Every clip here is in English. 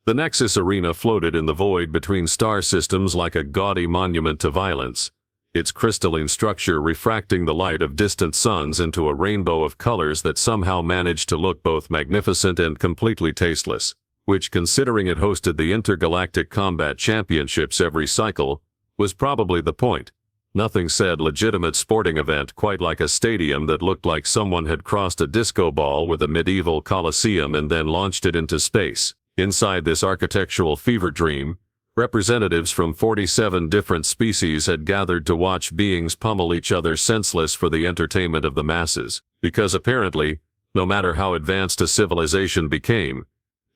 The Nexus Arena floated in the void between star systems like a gaudy monument to violence, its crystalline structure refracting the light of distant suns into a rainbow of colors that somehow managed to look both magnificent and completely tasteless, which, considering it hosted the intergalactic combat championships every cycle, was probably the point. Nothing said legitimate sporting event quite like a stadium that looked like someone had crossed a disco ball with a medieval coliseum and then launched it into space. Inside this architectural fever dream, representatives from 47 different species had gathered to watch beings pummel each other senseless for the entertainment of the masses, because apparently, no matter how advanced a civilization became,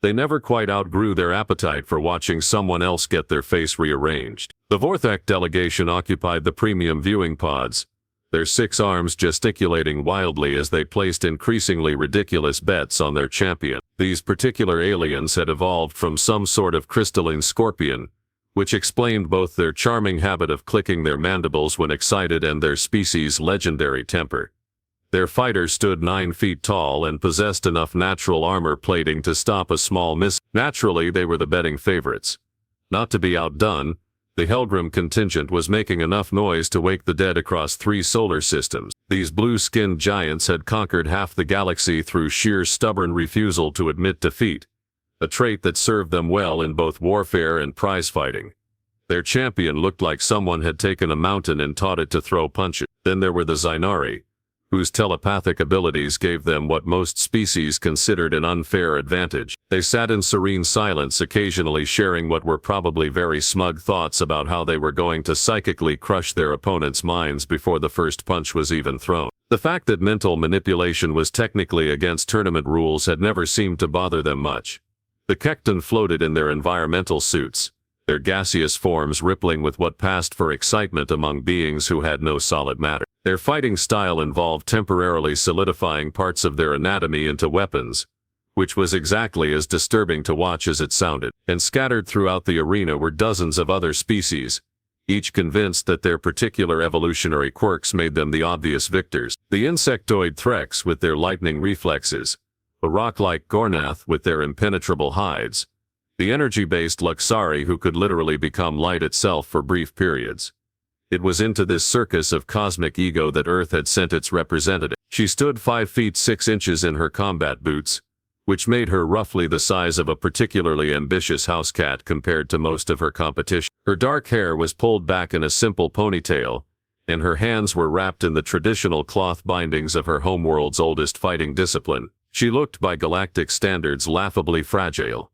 they never quite outgrew their appetite for watching someone else get their face rearranged. The Vorthak delegation occupied the premium viewing pods, their 6 arms gesticulating wildly as they placed increasingly ridiculous bets on their champion. These particular aliens had evolved from some sort of crystalline scorpion, which explained both their charming habit of clicking their mandibles when excited and their species' legendary temper. Their fighter stood 9 feet tall and possessed enough natural armor plating to stop a small miss. Naturally, they were the betting favorites. Not to be outdone, the Helgrim contingent was making enough noise to wake the dead across 3 solar systems. These blue-skinned giants had conquered half the galaxy through sheer stubborn refusal to admit defeat, a trait that served them well in both warfare and prize fighting. Their champion looked like someone had taken a mountain and taught it to throw punches. Then there were the Zynari, whose telepathic abilities gave them what most species considered an unfair advantage. They sat in serene silence, occasionally sharing what were probably very smug thoughts about how they were going to psychically crush their opponents' minds before the first punch was even thrown. The fact that mental manipulation was technically against tournament rules had never seemed to bother them much. The Kekton floated in their environmental suits, their gaseous forms rippling with what passed for excitement among beings who had no solid matter. Their fighting style involved temporarily solidifying parts of their anatomy into weapons, which was exactly as disturbing to watch as it sounded. And scattered throughout the arena were dozens of other species, each convinced that their particular evolutionary quirks made them the obvious victors. The insectoid Threx with their lightning reflexes, the rock-like Gornath with their impenetrable hides, the energy-based Luxari who could literally become light itself for brief periods. It was into this circus of cosmic ego that Earth had sent its representative. She stood 5 feet 6 inches in her combat boots, which made her roughly the size of a particularly ambitious house cat compared to most of her competition. Her dark hair was pulled back in a simple ponytail, and her hands were wrapped in the traditional cloth bindings of her homeworld's oldest fighting discipline. She looked, by galactic standards, laughably fragile.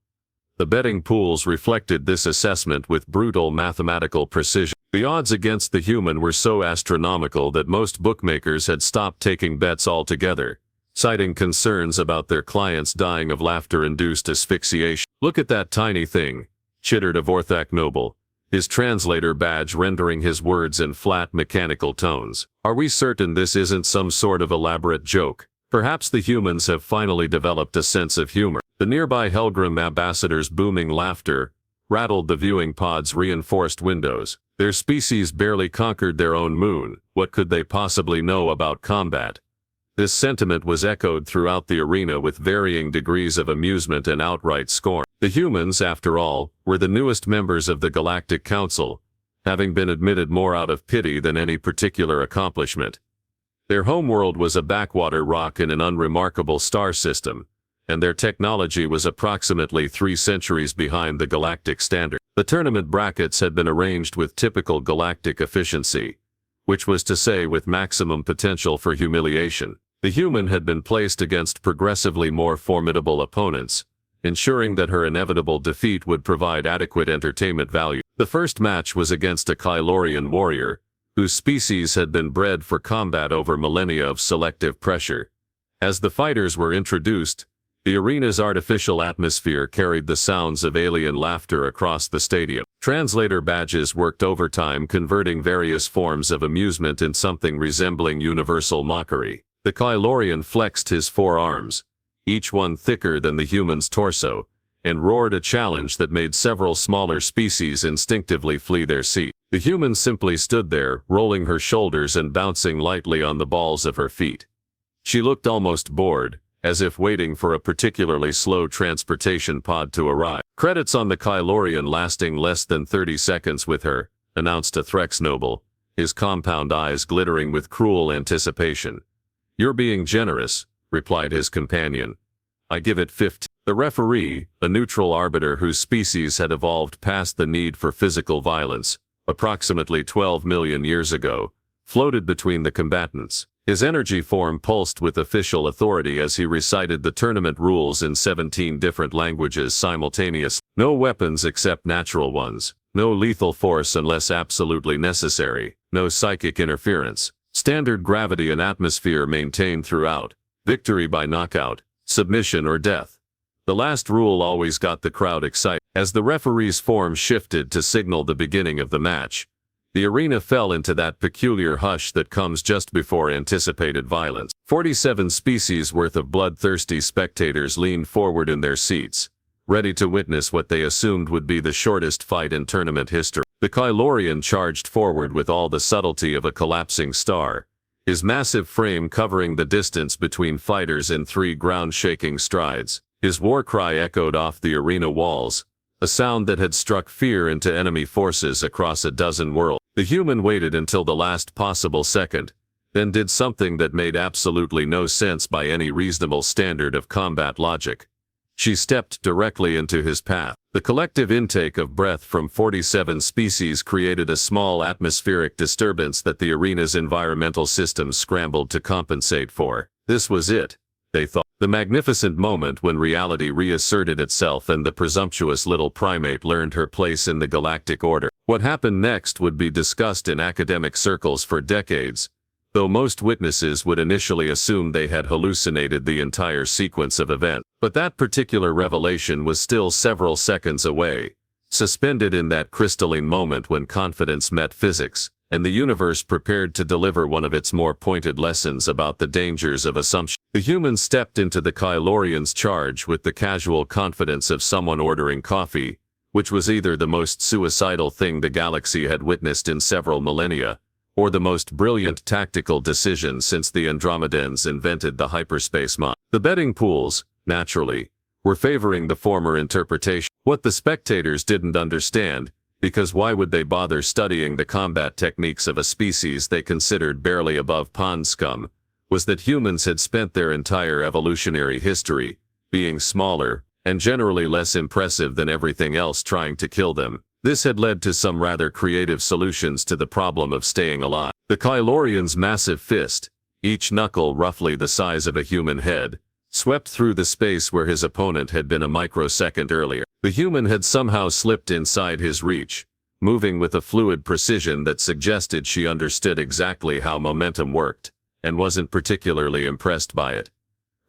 The betting pools reflected this assessment with brutal mathematical precision. The odds against the human were so astronomical that most bookmakers had stopped taking bets altogether, citing concerns about their clients dying of laughter-induced asphyxiation. "Look at that tiny thing," chittered a Vorthak noble, his translator badge rendering his words in flat mechanical tones. "Are we certain this isn't some sort of elaborate joke? Perhaps the humans have finally developed a sense of humor." The nearby Helgrim ambassador's booming laughter rattled the viewing pod's reinforced windows. Their species barely conquered their own moon. What could they possibly know about combat? This sentiment was echoed throughout the arena with varying degrees of amusement and outright scorn. The humans, after all, were the newest members of the Galactic Council, having been admitted more out of pity than any particular accomplishment. Their homeworld was a backwater rock in an unremarkable star system, and their technology was approximately 3 centuries behind the galactic standard. The tournament brackets had been arranged with typical galactic efficiency, which was to say with maximum potential for humiliation. The human had been placed against progressively more formidable opponents, ensuring that her inevitable defeat would provide adequate entertainment value. The first match was against a Kylorian warrior, whose species had been bred for combat over millennia of selective pressure. As the fighters were introduced, the arena's artificial atmosphere carried the sounds of alien laughter across the stadium. Translator badges worked overtime, converting various forms of amusement in something resembling universal mockery. The Kylorian flexed his 4 arms, each one thicker than the human's torso, and roared a challenge that made several smaller species instinctively flee their seat. The human simply stood there, rolling her shoulders and bouncing lightly on the balls of her feet. She looked almost bored, as if waiting for a particularly slow transportation pod to arrive. "Credits on the Kylorian lasting less than 30 seconds with her," announced a Threx noble, his compound eyes glittering with cruel anticipation. "You're being generous," replied his companion. "I give it 50. The referee, a neutral arbiter whose species had evolved past the need for physical violence, approximately 12 million years ago, floated between the combatants. His energy form pulsed with official authority as he recited the tournament rules in 17 different languages simultaneously. No weapons except natural ones, no lethal force unless absolutely necessary, no psychic interference, standard gravity and atmosphere maintained throughout, victory by knockout, submission or death. The last rule always got the crowd excited. As the referee's form shifted to signal the beginning of the match, the arena fell into that peculiar hush that comes just before anticipated violence. 47 species worth of bloodthirsty spectators leaned forward in their seats, ready to witness what they assumed would be the shortest fight in tournament history. The Kylorian charged forward with all the subtlety of a collapsing star, his massive frame covering the distance between fighters in 3 ground-shaking strides. His war cry echoed off the arena walls, a sound that had struck fear into enemy forces across a dozen worlds. The human waited until the last possible second, then did something that made absolutely no sense by any reasonable standard of combat logic. She stepped directly into his path. The collective intake of breath from 47 species created a small atmospheric disturbance that the arena's environmental systems scrambled to compensate for. This was it, they thought. The magnificent moment when reality reasserted itself and the presumptuous little primate learned her place in the galactic order. What happened next would be discussed in academic circles for decades, though most witnesses would initially assume they had hallucinated the entire sequence of events. But that particular revelation was still several seconds away, suspended in that crystalline moment when confidence met physics, and the universe prepared to deliver one of its more pointed lessons about the dangers of assumption. The human stepped into the Kylorian's charge with the casual confidence of someone ordering coffee, which was either the most suicidal thing the galaxy had witnessed in several millennia, or the most brilliant tactical decision since the Andromedans invented the hyperspace mine. The betting pools, naturally, were favoring the former interpretation. What the spectators didn't understand, because why would they bother studying the combat techniques of a species they considered barely above pond scum, was that humans had spent their entire evolutionary history being smaller and generally less impressive than everything else trying to kill them. This had led to some rather creative solutions to the problem of staying alive. The Kylorian's massive fist, each knuckle roughly the size of a human head, swept through the space where his opponent had been a microsecond earlier. The human had somehow slipped inside his reach, moving with a fluid precision that suggested she understood exactly how momentum worked, and wasn't particularly impressed by it.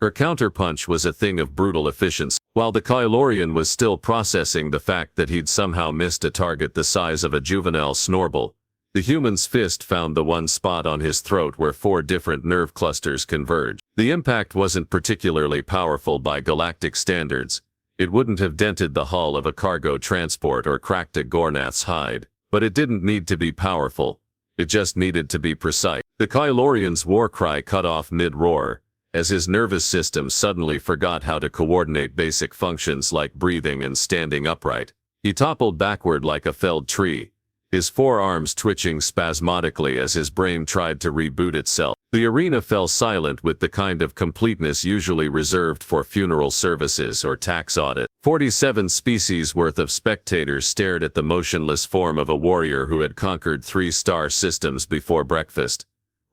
Her counterpunch was a thing of brutal efficiency. While the Kylorian was still processing the fact that he'd somehow missed a target the size of a juvenile snorble, the human's fist found the one spot on his throat where 4 different nerve clusters converged. The impact wasn't particularly powerful by galactic standards. It wouldn't have dented the hull of a cargo transport or cracked a Gornath's hide, but it didn't need to be powerful. It just needed to be precise. The Kylorian's war cry cut off mid-roar, as his nervous system suddenly forgot how to coordinate basic functions like breathing and standing upright. He toppled backward like a felled tree, his forearms twitching spasmodically as his brain tried to reboot itself. The arena fell silent with the kind of completeness usually reserved for funeral services or tax audit. 47 species worth of spectators stared at the motionless form of a warrior who had conquered 3 star systems before breakfast,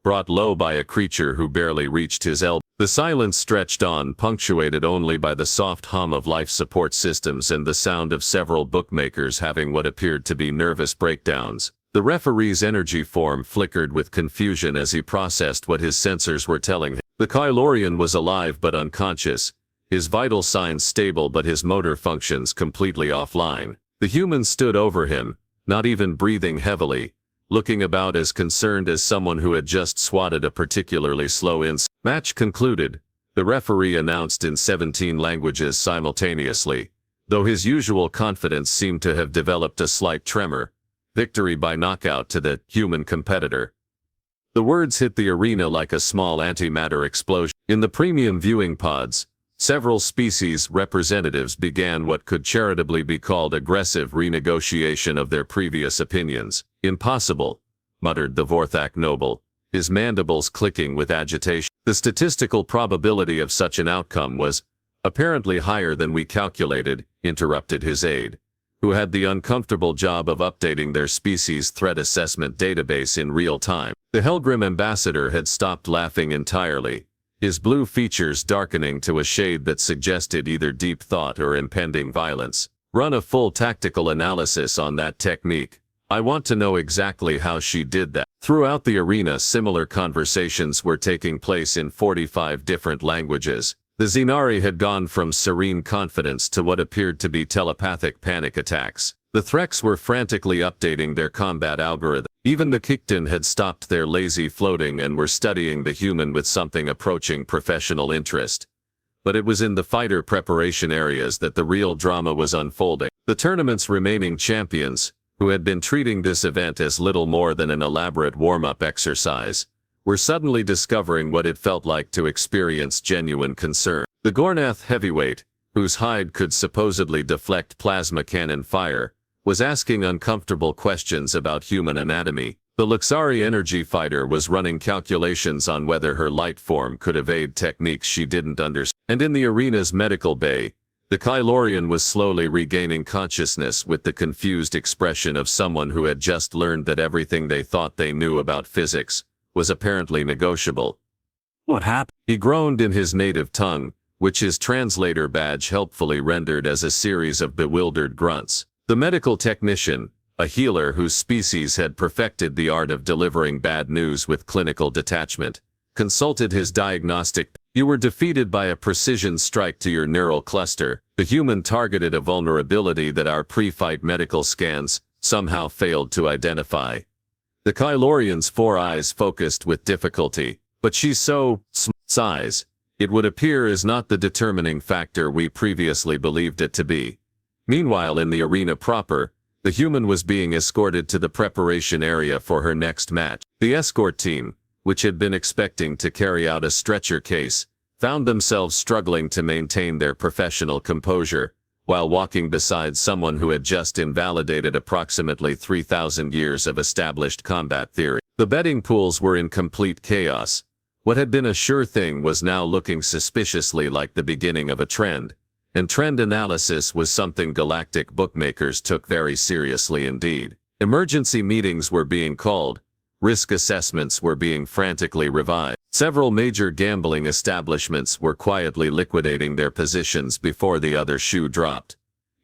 brought low by a creature who barely reached his elbow. The silence stretched on, punctuated only by the soft hum of life support systems and the sound of several bookmakers having what appeared to be nervous breakdowns. The referee's energy form flickered with confusion as he processed what his sensors were telling him. The Kylorian was alive but unconscious, his vital signs stable but his motor functions completely offline. The human stood over him, not even breathing heavily, looking about as concerned as someone who had just swatted a particularly slow insect. Match concluded, the referee announced in 17 languages simultaneously, though his usual confidence seemed to have developed a slight tremor. Victory by knockout to the human competitor. The words hit the arena like a small antimatter explosion. In the premium viewing pods, several species representatives began what could charitably be called aggressive renegotiation of their previous opinions. "Impossible," muttered the Vorthak noble, his mandibles clicking with agitation. "The statistical probability of such an outcome was apparently higher than we calculated," interrupted his aide, who had the uncomfortable job of updating their species threat assessment database in real time. The Helgrim ambassador had stopped laughing entirely, his blue features darkening to a shade that suggested either deep thought or impending violence. "Run a full tactical analysis on that technique. I want to know exactly how she did that." Throughout the arena, similar conversations were taking place in 45 different languages. The Xenari had gone from serene confidence to what appeared to be telepathic panic attacks. The Threks were frantically updating their combat algorithm. Even the Kiktin had stopped their lazy floating and were studying the human with something approaching professional interest. But it was in the fighter preparation areas that the real drama was unfolding. The tournament's remaining champions, who had been treating this event as little more than an elaborate warm-up exercise, were suddenly discovering what it felt like to experience genuine concern. The Gornath heavyweight, whose hide could supposedly deflect plasma cannon fire, was asking uncomfortable questions about human anatomy. The Luxari energy fighter was running calculations on whether her light form could evade techniques she didn't understand. And in the arena's medical bay, the Kylorian was slowly regaining consciousness with the confused expression of someone who had just learned that everything they thought they knew about physics was apparently negotiable. "What happened?" He groaned in his native tongue, which his translator badge helpfully rendered as a series of bewildered grunts. The medical technician, a healer whose species had perfected the art of delivering bad news with clinical detachment, consulted his diagnostic. "You were defeated by a precision strike to your neural cluster. The human targeted a vulnerability that our pre-fight medical scans somehow failed to identify." The Kylorian's 4 eyes focused with difficulty. "But she's so size. It would appear is not the determining factor we previously believed it to be." Meanwhile, in the arena proper, the human was being escorted to the preparation area for her next match. The escort team, which had been expecting to carry out a stretcher case, found themselves struggling to maintain their professional composure, while walking beside someone who had just invalidated approximately 3,000 years of established combat theory. The betting pools were in complete chaos. What had been a sure thing was now looking suspiciously like the beginning of a trend, and trend analysis was something Galactic bookmakers took very seriously indeed. Emergency meetings were being called, risk assessments were being frantically revised. Several major gambling establishments were quietly liquidating their positions before the other shoe dropped.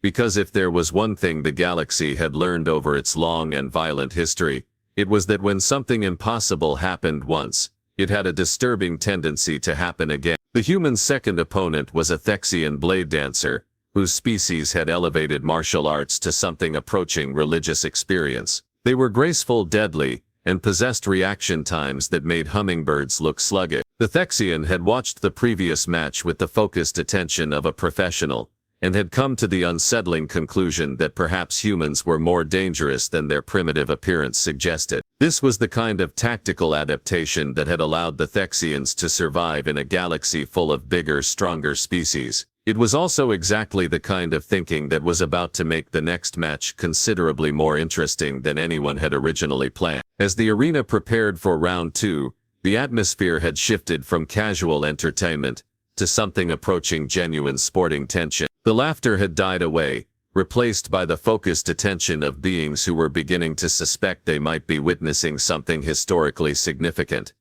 Because if there was one thing the galaxy had learned over its long and violent history, it was that when something impossible happened once, it had a disturbing tendency to happen again. The human's second opponent was a Thexian blade dancer, whose species had elevated martial arts to something approaching religious experience. They were graceful, deadly, and possessed reaction times that made hummingbirds look sluggish. The Thexian had watched the previous match with the focused attention of a professional, and had come to the unsettling conclusion that perhaps humans were more dangerous than their primitive appearance suggested. This was the kind of tactical adaptation that had allowed the Thexians to survive in a galaxy full of bigger, stronger species. It was also exactly the kind of thinking that was about to make the next match considerably more interesting than anyone had originally planned. As the arena prepared for round 2, the atmosphere had shifted from casual entertainment to something approaching genuine sporting tension. The laughter had died away, replaced by the focused attention of beings who were beginning to suspect they might be witnessing something historically significant.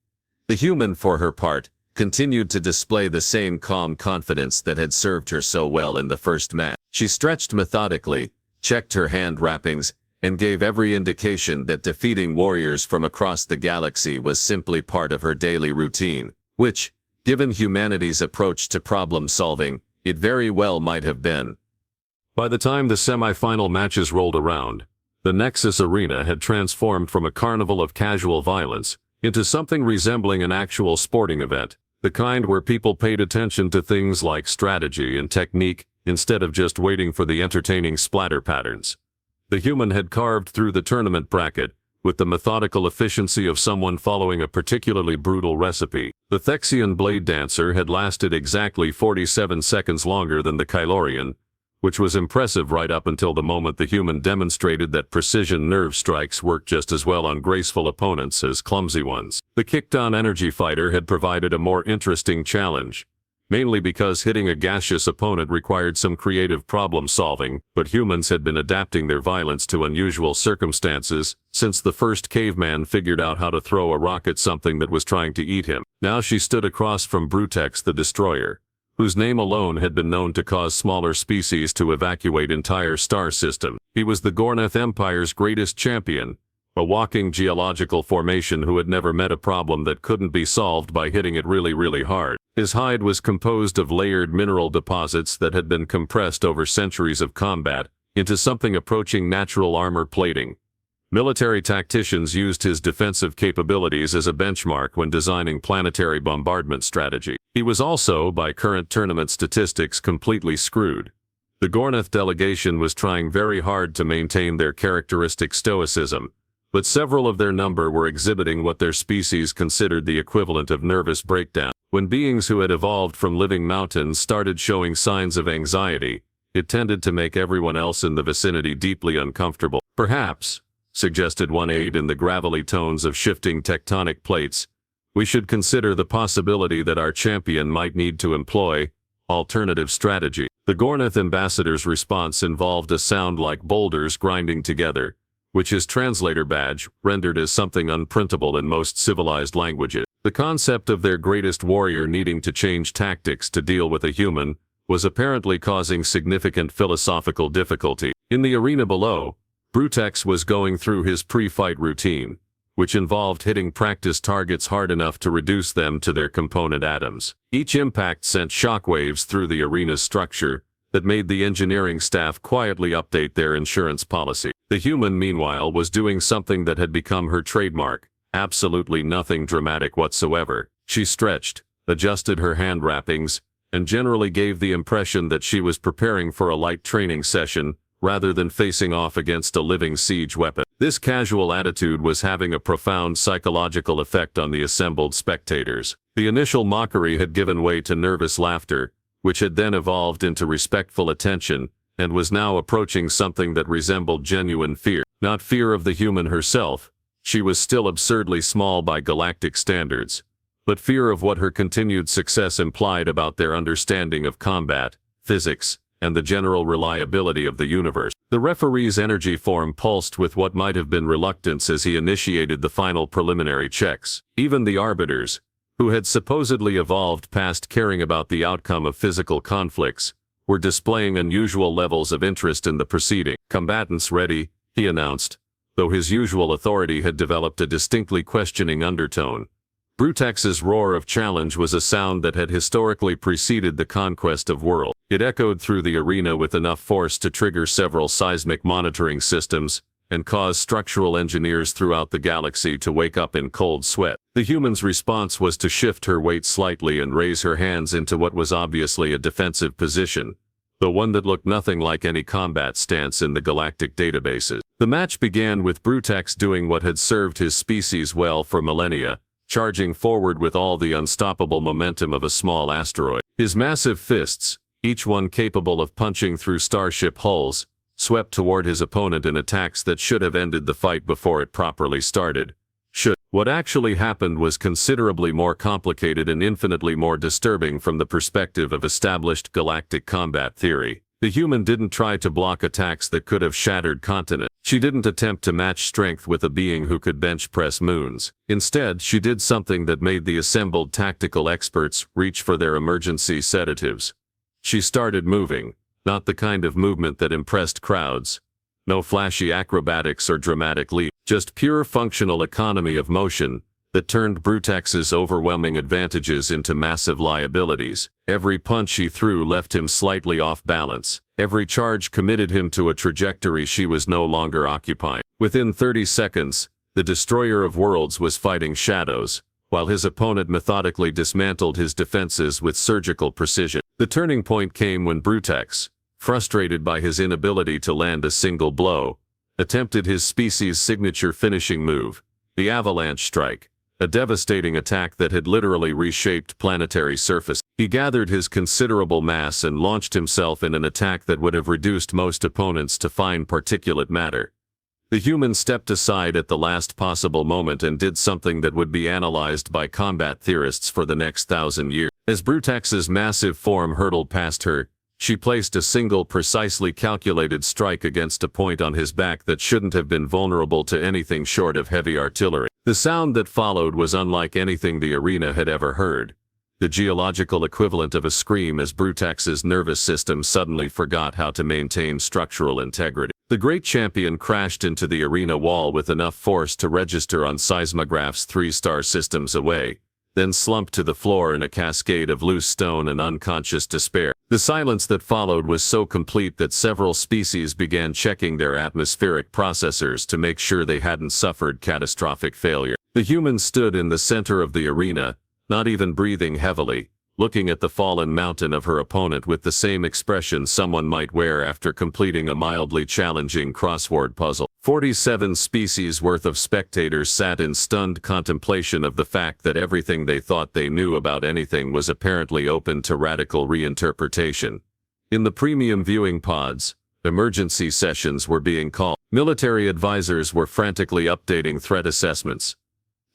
The human, for her part, continued to display the same calm confidence that had served her so well in the first match. She stretched methodically, checked her hand wrappings, and gave every indication that defeating warriors from across the galaxy was simply part of her daily routine, which, given humanity's approach to problem-solving, it very well might have been. By the time the semi-final matches rolled around, the Nexus Arena had transformed from a carnival of casual violence into something resembling an actual sporting event, the kind where people paid attention to things like strategy and technique instead of just waiting for the entertaining splatter patterns. The human had carved through the tournament bracket with the methodical efficiency of someone following a particularly brutal recipe. The Thexian blade dancer had lasted exactly 47 seconds longer than the Kylorian, which was impressive right up until the moment the human demonstrated that precision nerve strikes worked just as well on graceful opponents as clumsy ones. The kicked-on energy fighter had provided a more interesting challenge, mainly because hitting a gaseous opponent required some creative problem-solving, but humans had been adapting their violence to unusual circumstances since the first caveman figured out how to throw a rock at something that was trying to eat him. Now she stood across from Brutex the Destroyer, whose name alone had been known to cause smaller species to evacuate entire star systems. He was the Gornath Empire's greatest champion, a walking geological formation who had never met a problem that couldn't be solved by hitting it really, really hard. His hide was composed of layered mineral deposits that had been compressed over centuries of combat into something approaching natural armor plating. Military tacticians used his defensive capabilities as a benchmark when designing planetary bombardment strategy. He was also, by current tournament statistics, completely screwed. The Gornath delegation was trying very hard to maintain their characteristic stoicism, but several of their number were exhibiting what their species considered the equivalent of nervous breakdown. When beings who had evolved from living mountains started showing signs of anxiety, it tended to make everyone else in the vicinity deeply uncomfortable. Perhaps, suggested one aide in the gravelly tones of shifting tectonic plates, we should consider the possibility that our champion might need to employ alternative strategy. The Gornath ambassador's response involved a sound like boulders grinding together, which his translator badge rendered as something unprintable in most civilized languages. The concept of their greatest warrior needing to change tactics to deal with a human was apparently causing significant philosophical difficulty. In the arena below, Brutex was going through his pre-fight routine, which involved hitting practice targets hard enough to reduce them to their component atoms. Each impact sent shockwaves through the arena's structure that made the engineering staff quietly update their insurance policy. The human, meanwhile, was doing something that had become her trademark. Absolutely nothing dramatic whatsoever. She stretched, adjusted her hand wrappings, and generally gave the impression that she was preparing for a light training session rather than facing off against a living siege weapon. This casual attitude was having a profound psychological effect on the assembled spectators. The initial mockery had given way to nervous laughter, which had then evolved into respectful attention, and was now approaching something that resembled genuine fear. Not fear of the human herself, she was still absurdly small by galactic standards, but fear of what her continued success implied about their understanding of combat, physics, and the general reliability of the universe. The referee's energy form pulsed with what might have been reluctance as he initiated the final preliminary checks. Even the arbiters, who had supposedly evolved past caring about the outcome of physical conflicts, were displaying unusual levels of interest in the proceeding. "Combatants ready," he announced, though his usual authority had developed a distinctly questioning undertone. Brutex's roar of challenge was a sound that had historically preceded the conquest of worlds. It echoed through the arena with enough force to trigger several seismic monitoring systems and cause structural engineers throughout the galaxy to wake up in cold sweat. The human's response was to shift her weight slightly and raise her hands into what was obviously a defensive position, though one that looked nothing like any combat stance in the galactic databases. The match began with Brutex doing what had served his species well for millennia, charging forward with all the unstoppable momentum of a small asteroid. His massive fists, each one capable of punching through starship hulls, swept toward his opponent in attacks that should have ended the fight before it properly started. What actually happened was considerably more complicated and infinitely more disturbing from the perspective of established galactic combat theory. The human didn't try to block attacks that could have shattered continents. She didn't attempt to match strength with a being who could bench press moons. Instead, she did something that made the assembled tactical experts reach for their emergency sedatives. She started moving, not the kind of movement that impressed crowds. No flashy acrobatics or dramatic leap, just pure functional economy of motion that turned Brutex's overwhelming advantages into massive liabilities. Every punch he threw left him slightly off balance. Every charge committed him to a trajectory she was no longer occupying. Within 30 seconds, the destroyer of worlds was fighting shadows, while his opponent methodically dismantled his defenses with surgical precision. The turning point came when Brutex, frustrated by his inability to land a single blow, attempted his species' signature finishing move, the avalanche strike, a devastating attack that had literally reshaped planetary surface. He gathered his considerable mass and launched himself in an attack that would have reduced most opponents to fine particulate matter. The human stepped aside at the last possible moment and did something that would be analyzed by combat theorists for the next 1,000 years. As Brutax's massive form hurtled past her, she placed a single precisely calculated strike against a point on his back that shouldn't have been vulnerable to anything short of heavy artillery. The sound that followed was unlike anything the arena had ever heard. The geological equivalent of a scream as Brutax's nervous system suddenly forgot how to maintain structural integrity. The great champion crashed into the arena wall with enough force to register on seismographs 3 star systems away, then slumped to the floor in a cascade of loose stone and unconscious despair. The silence that followed was so complete that several species began checking their atmospheric processors to make sure they hadn't suffered catastrophic failure. The human stood in the center of the arena, not even breathing heavily, looking at the fallen mountain of her opponent with the same expression someone might wear after completing a mildly challenging crossword puzzle. 47 species worth of spectators sat in stunned contemplation of the fact that everything they thought they knew about anything was apparently open to radical reinterpretation. In the premium viewing pods, emergency sessions were being called. Military advisors were frantically updating threat assessments.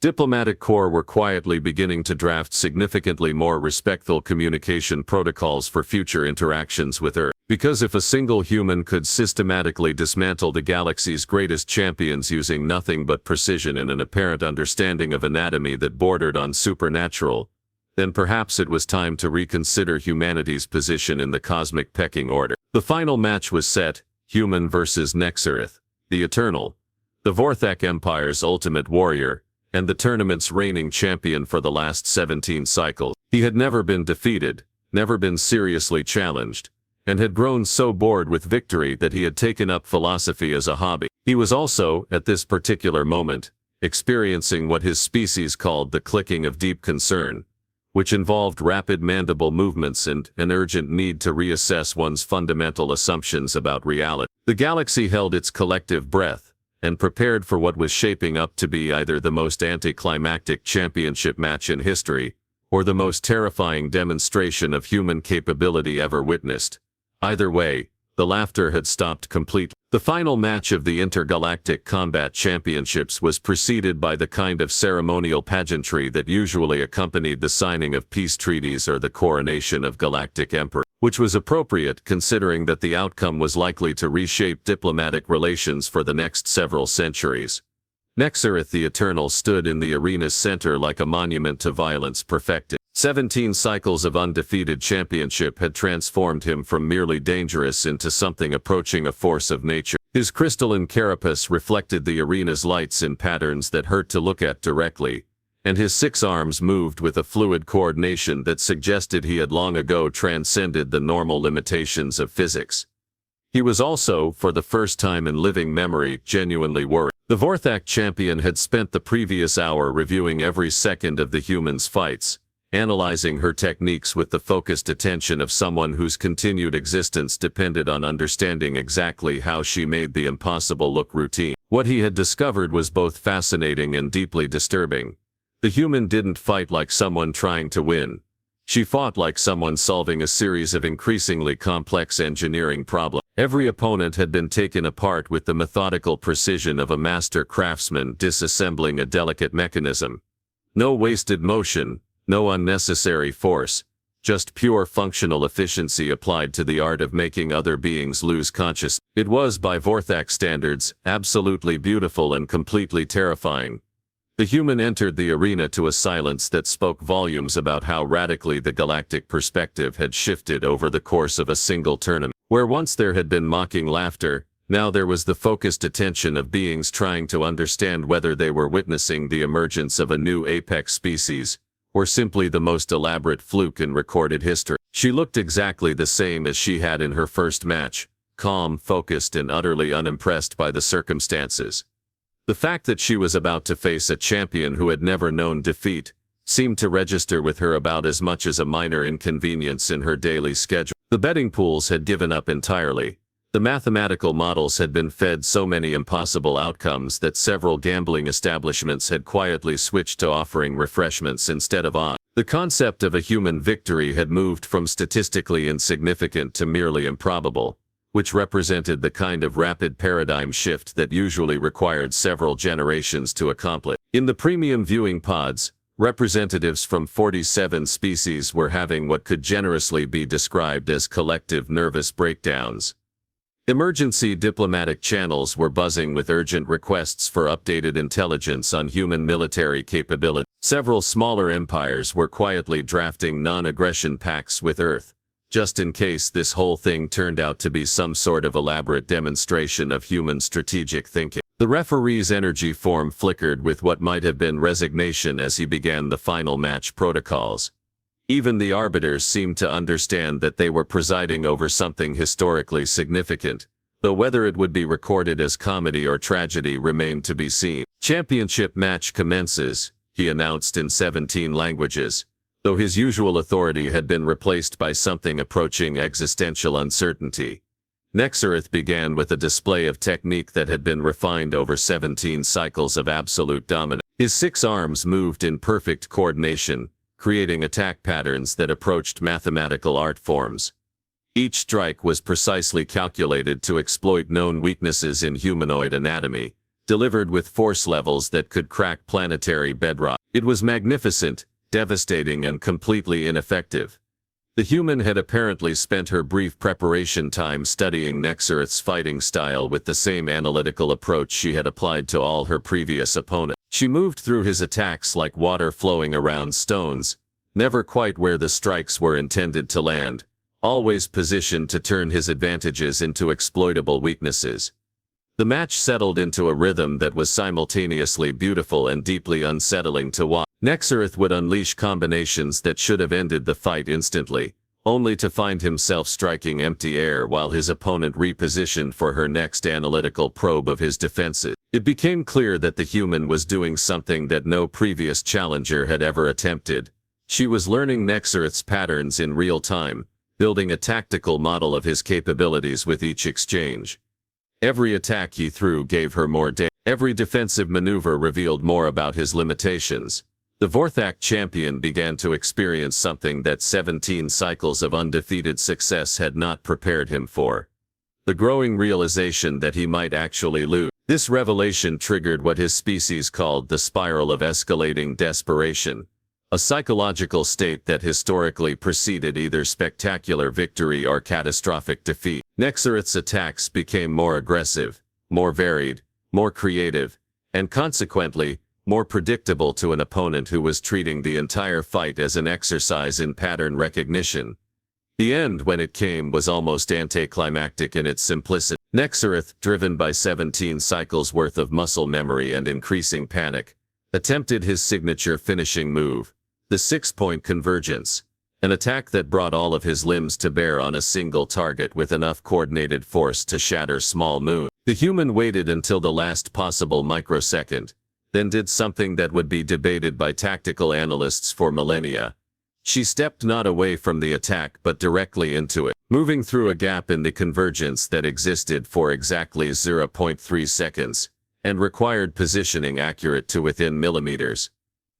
Diplomatic corps were quietly beginning to draft significantly more respectful communication protocols for future interactions with Earth. Because if a single human could systematically dismantle the galaxy's greatest champions using nothing but precision and an apparent understanding of anatomy that bordered on supernatural, then perhaps it was time to reconsider humanity's position in the cosmic pecking order. The final match was set, human versus Nexareth, the Eternal, the Vorthak Empire's ultimate warrior, and the tournament's reigning champion for the last 17 cycles. He had never been defeated, never been seriously challenged, and had grown so bored with victory that he had taken up philosophy as a hobby. He was also, at this particular moment, experiencing what his species called the clicking of deep concern, which involved rapid mandible movements and an urgent need to reassess one's fundamental assumptions about reality. The galaxy held its collective breath, and prepared for what was shaping up to be either the most anticlimactic championship match in history, or the most terrifying demonstration of human capability ever witnessed. Either way, the laughter had stopped completely. The final match of the Intergalactic Combat Championships was preceded by the kind of ceremonial pageantry that usually accompanied the signing of peace treaties or the coronation of Galactic Emperor, which was appropriate considering that the outcome was likely to reshape diplomatic relations for the next several centuries. Nexareth the Eternal stood in the arena's center like a monument to violence perfected. 17 cycles of undefeated championship had transformed him from merely dangerous into something approaching a force of nature. His crystalline carapace reflected the arena's lights in patterns that hurt to look at directly, and his 6 arms moved with a fluid coordination that suggested he had long ago transcended the normal limitations of physics. He was also, for the first time in living memory, genuinely worried. The Vorthak champion had spent the previous hour reviewing every second of the human's fights, analyzing her techniques with the focused attention of someone whose continued existence depended on understanding exactly how she made the impossible look routine. What he had discovered was both fascinating and deeply disturbing. The human didn't fight like someone trying to win. She fought like someone solving a series of increasingly complex engineering problems. Every opponent had been taken apart with the methodical precision of a master craftsman disassembling a delicate mechanism. No wasted motion, no unnecessary force, just pure functional efficiency applied to the art of making other beings lose consciousness. It was, by Vorthak standards, absolutely beautiful and completely terrifying. The human entered the arena to a silence that spoke volumes about how radically the galactic perspective had shifted over the course of a single tournament. Where once there had been mocking laughter, now there was the focused attention of beings trying to understand whether they were witnessing the emergence of a new apex species, or simply the most elaborate fluke in recorded history. She looked exactly the same as she had in her first match, calm, focused, and utterly unimpressed by the circumstances. The fact that she was about to face a champion who had never known defeat seemed to register with her about as much as a minor inconvenience in her daily schedule. The betting pools had given up entirely. The mathematical models had been fed so many impossible outcomes that several gambling establishments had quietly switched to offering refreshments instead of odds. The concept of a human victory had moved from statistically insignificant to merely improbable, which represented the kind of rapid paradigm shift that usually required several generations to accomplish. In the premium viewing pods, representatives from 47 species were having what could generously be described as collective nervous breakdowns. Emergency diplomatic channels were buzzing with urgent requests for updated intelligence on human military capability. Several smaller empires were quietly drafting non-aggression pacts with Earth, just in case this whole thing turned out to be some sort of elaborate demonstration of human strategic thinking. The referee's energy form flickered with what might have been resignation as he began the final match protocols. Even the arbiters seemed to understand that they were presiding over something historically significant, though whether it would be recorded as comedy or tragedy remained to be seen. Championship match commences, he announced in 17 languages, though his usual authority had been replaced by something approaching existential uncertainty. Nexareth began with a display of technique that had been refined over 17 cycles of absolute dominance. His 6 arms moved in perfect coordination, creating attack patterns that approached mathematical art forms. Each strike was precisely calculated to exploit known weaknesses in humanoid anatomy, delivered with force levels that could crack planetary bedrock. It was magnificent, devastating, and completely ineffective. The human had apparently spent her brief preparation time studying Nexareth's fighting style with the same analytical approach she had applied to all her previous opponents. She moved through his attacks like water flowing around stones, never quite where the strikes were intended to land, always positioned to turn his advantages into exploitable weaknesses. The match settled into a rhythm that was simultaneously beautiful and deeply unsettling to watch. Nexareth would unleash combinations that should have ended the fight instantly, only to find himself striking empty air while his opponent repositioned for her next analytical probe of his defenses. It became clear that the human was doing something that no previous challenger had ever attempted. She was learning Nexareth's patterns in real time, building a tactical model of his capabilities with each exchange. Every attack he threw gave her more damage. Every defensive maneuver revealed more about his limitations. The Vorthak champion began to experience something that 17 cycles of undefeated success had not prepared him for. The growing realization that he might actually lose. This revelation triggered what his species called the spiral of escalating desperation, a psychological state that historically preceded either spectacular victory or catastrophic defeat. Nexareth's attacks became more aggressive, more varied, more creative, and consequently, more predictable to an opponent who was treating the entire fight as an exercise in pattern recognition. The end, when it came, was almost anticlimactic in its simplicity. Nexareth, driven by 17 cycles worth of muscle memory and increasing panic, attempted his signature finishing move, the 6-point convergence, an attack that brought all of his limbs to bear on a single target with enough coordinated force to shatter small moons. The human waited until the last possible microsecond, then did something that would be debated by tactical analysts for millennia. She stepped not away from the attack but directly into it, moving through a gap in the convergence that existed for exactly 0.3 seconds, and required positioning accurate to within millimeters.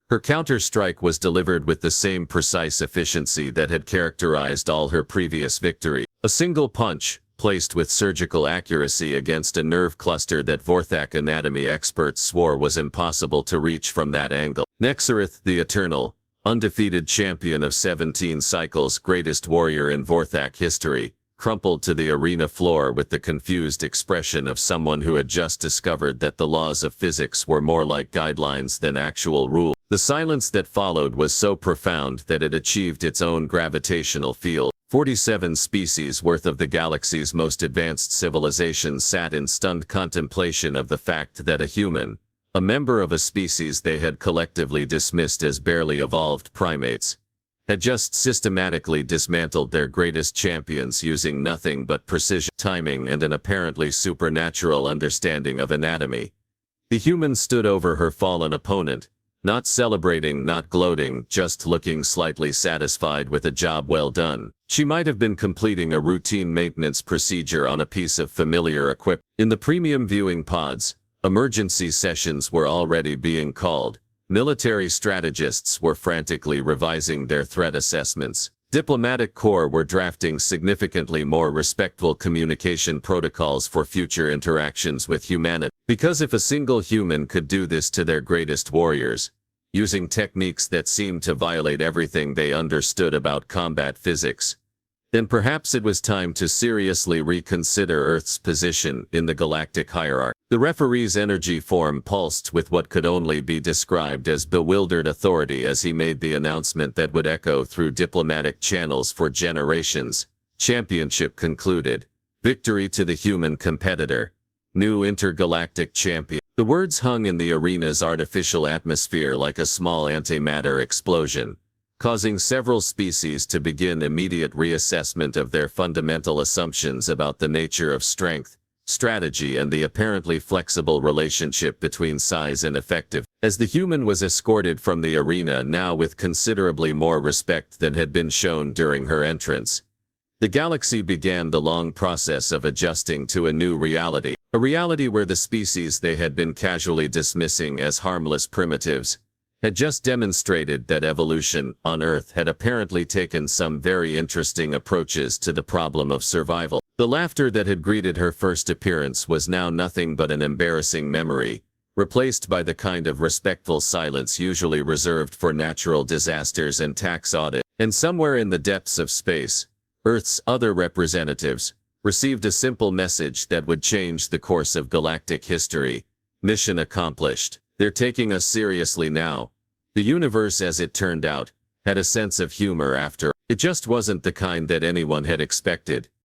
Her counter-strike was delivered with the same precise efficiency that had characterized all her previous victory. A single punch, placed with surgical accuracy against a nerve cluster that Vorthak anatomy experts swore was impossible to reach from that angle. Nexareth, the eternal, undefeated champion of 17 cycles, greatest warrior in Vorthak history, crumpled to the arena floor with the confused expression of someone who had just discovered that the laws of physics were more like guidelines than actual rules. The silence that followed was so profound that it achieved its own gravitational field. 47 species worth of the galaxy's most advanced civilizations sat in stunned contemplation of the fact that a human, a member of a species they had collectively dismissed as barely evolved primates, had just systematically dismantled their greatest champions using nothing but precision, timing, and an apparently supernatural understanding of anatomy. The human stood over her fallen opponent, Not celebrating, not gloating, just looking slightly satisfied with a job well done. She might have been completing a routine maintenance procedure on a piece of familiar equipment. In the premium viewing pods, emergency sessions were already being called. Military strategists were frantically revising their threat assessments. Diplomatic corps were drafting significantly more respectful communication protocols for future interactions with humanity. Because if a single human could do this to their greatest warriors, using techniques that seemed to violate everything they understood about combat physics, then perhaps it was time to seriously reconsider Earth's position in the galactic hierarchy. The referee's energy form pulsed with what could only be described as bewildered authority as he made the announcement that would echo through diplomatic channels for generations. Championship concluded. Victory to the human competitor. New intergalactic champion. The words hung in the arena's artificial atmosphere like a small antimatter explosion, causing several species to begin immediate reassessment of their fundamental assumptions about the nature of strength, strategy, and the apparently flexible relationship between size and effective. As the human was escorted from the arena now with considerably more respect than had been shown during her entrance, the galaxy began the long process of adjusting to a new reality. A reality where the species they had been casually dismissing as harmless primitives had just demonstrated that evolution on Earth had apparently taken some very interesting approaches to the problem of survival. The laughter that had greeted her first appearance was now nothing but an embarrassing memory, replaced by the kind of respectful silence usually reserved for natural disasters and tax audit. And somewhere in the depths of space, Earth's other representatives received a simple message that would change the course of galactic history. Mission accomplished. They're taking us seriously now. The universe, as it turned out, had a sense of humor after. It just wasn't the kind that anyone had expected.